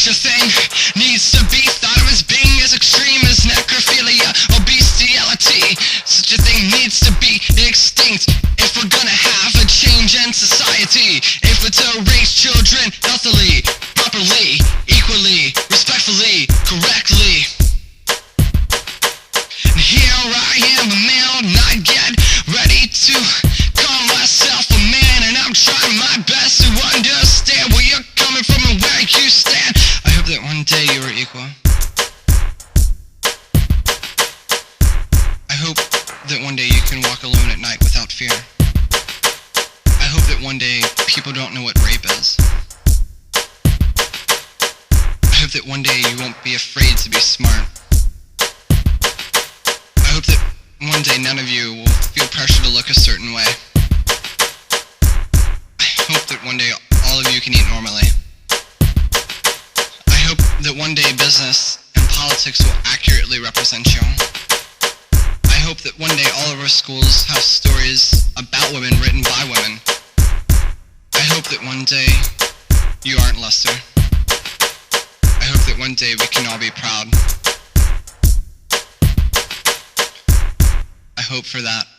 Such a thing needs to be thought of as being as extreme as necrophilia or bestiality. Such a thing needs to be extinct if we're gonna have a change in society. If we're to raise children healthily, properly, equally, respectfully, correctly. And here I am, a male, not yet ready to call myself a man, and I'm trying my best to understand that one day people don't know what rape is. I hope that one day you won't be afraid to be smart. I hope that one day none of you will feel pressure to look a certain way. I hope that one day all of you can eat normally. I hope that one day business and politics will accurately represent you. I hope that one day all of our schools have stories about women written by women. I hope that one day you aren't Lester. I hope that one day we can all be proud. I hope for that.